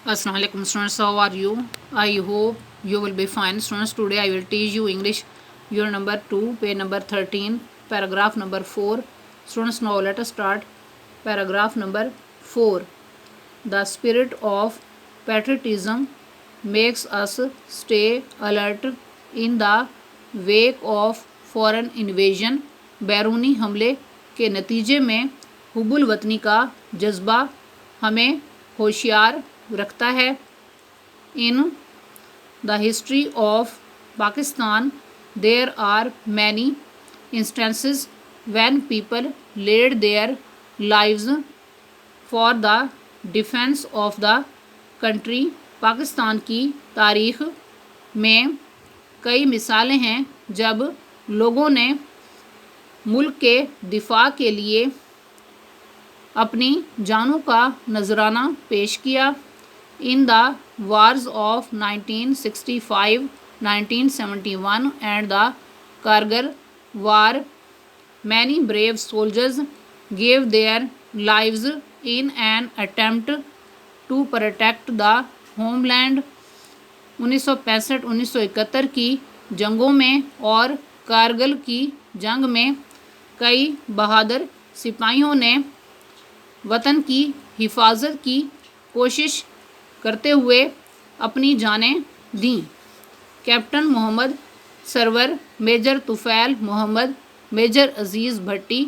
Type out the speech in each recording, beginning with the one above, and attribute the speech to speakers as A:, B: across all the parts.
A: Assalamu alaikum students, how are you? I hope you will be fine. Students, today I will teach you English year number 2, page number 13, paragraph number 4. Students, now let us start paragraph number 4. The spirit of patriotism makes us stay alert in the wake of foreign invasion. बैरूनी हमले के नतीजे में हुब्बुल वतनी का जज्बा हमें होशियार रखता है. In the history of Pakistan, there are many instances when people laid their lives for the defense of the country. Pakistan की तारीख में कई मिसालें हैं जब लोगों ने मुल्क के दिफा के लिए अपनी जानों का नजराना पेश किया. In the wars of 1965, 1971 and the Kargil war, many brave soldiers gave their lives in an attempt to protect the homeland. 1965-1971 की जंगों में और कारगिल की जंग में कई बहादुर सिपाहियों ने वतन की हिफाजत की कोशिश करते हुए अपनी जानें दी. Captain Mohammad Sarwar, major Tufail Mohammad, major Aziz Bhatti,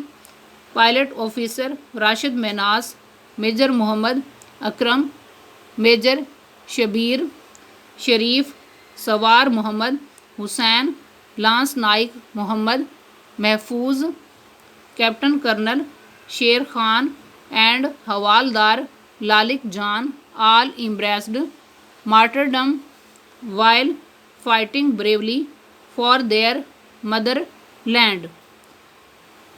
A: pilot officer Rashid Minhas, major Mohammad Akram, major Shabbir Sharif, सवार Mohammad Hussain, lance naik Mohammad Mahfuz, captain colonel शेर खान and हवालदार लालिक जान all embraced martyrdom while fighting bravely for their motherland.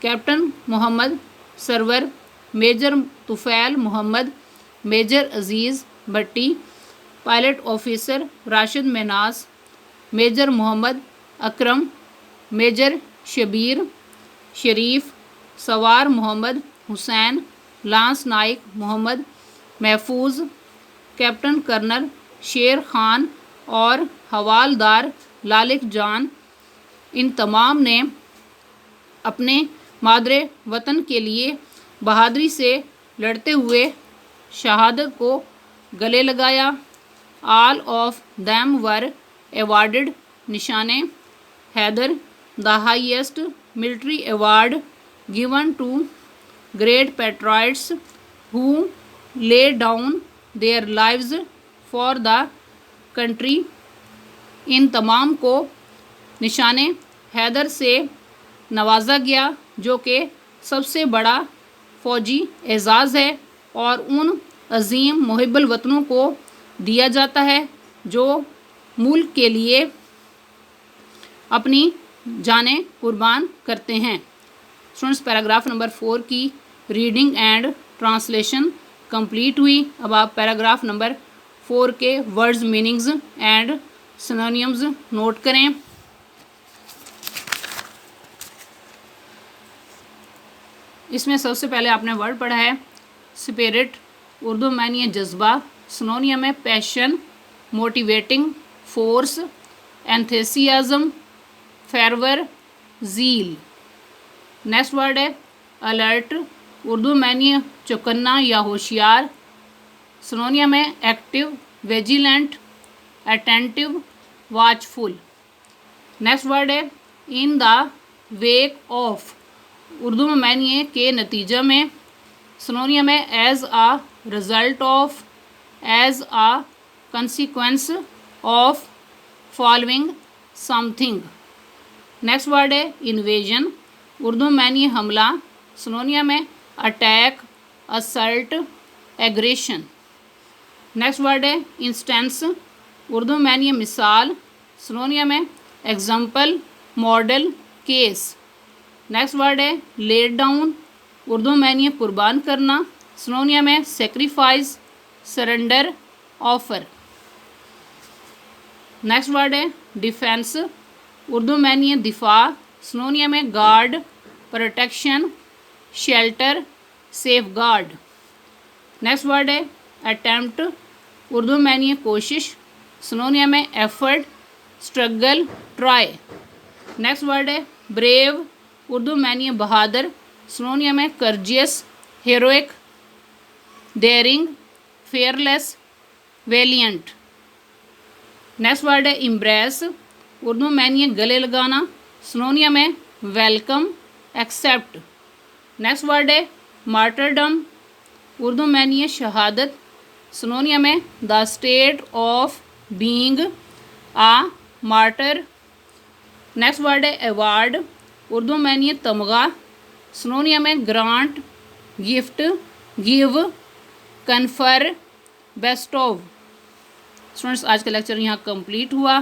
A: Captain Mohammad Sarwar, major Tufail Mohammad, major Aziz Bhatti, pilot officer Rashid Minhas, major Mohammad Akram, major Shabbir Sharif, सवार Mohammad Hussain, lance naik Mohammad Mahfuz, captain colonel शेर खान और हवालदार लालिक जान, इन तमाम ने अपने मादरे वतन के लिए बहादुरी से लड़ते हुए शहादत को गले लगाया. All of them were awarded निशाने Haider, the highest military award given to great patriots who lay down their lives for the country. इन तमाम को निशाने हैदर से नवाजा गया जो कि सबसे बड़ा फ़ौजी एज़ाज़ है और उन अजीम मुहिब्बुल वतनों को दिया जाता है जो मुल्क के लिए अपनी जानें कुर्बान करते हैं. स्टूडेंट्स, पैराग्राफ नंबर 4 की रीडिंग एंड ट्रांसलेशन कंप्लीट हुई. अब आप पैराग्राफ नंबर 4 के words, meanings and synonyms note करें. इसमें सबसे पहले आपने वर्ड पढ़ा है स्पिरिट, उर्दू में ये जज्बा, सिनोनियम है passion, motivating, force, enthusiasm, fervour, zeal. Next word है अलर्ट, उर्दू में ये चौकन्ना या होशियार, सिनोनियम है active, vigilant, attentive, watchful. Next word है in the wake of, Urdu में मानिए के नतीजा में, सिनोनियम है as a result of, as a consequence of, following something. Next word है इन्वेजन, उर्दू में मानिए हमला, सिनोनियम है attack, assault, aggression. Next word है इंस्टेंस, उर्दू में मानिए मिसाल, सिनोनियम है example, model, case. Next word है लेड डाउन, उर्दू में मानिए कुर्बान करना, सिनोनियम है sacrifice, surrender, offer. Next word है डिफेंस, उर्दू में मानिए दिफा, सिनोनियम है guard, protection, shelter, safe guard. Next word है अटेम्प्ट, اردو میں نہیں ہے کوشش، سنونیم ہے effort, struggle, try. Next word ہے بریو، اردو میں نہیں ہے بہادر، سنونیم ہے کرجیس، heroic, ڈیئرنگ، fearless, valiant. Next word ہے امبریس، اردو میں نہیں ہے گلے لگانا، سنونیم ہے ویلکم، ایکسیپٹ. نیکسٹ ورڈ ہے مارٹرڈم، اردو میں نہیں ہے شہادت، سنونیم ہے the state of being a martyr. Next word ہے ایوارڈ، اردو میں نہیں ہے تمغہ، سنونیم ہے grant, gift, give, confer, bestow. Students آج کا لیکچر یہاں کمپلیٹ ہوا.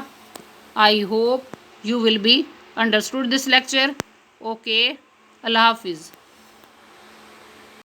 A: I hope you will be understood this lecture. Okay, Allah حافظ.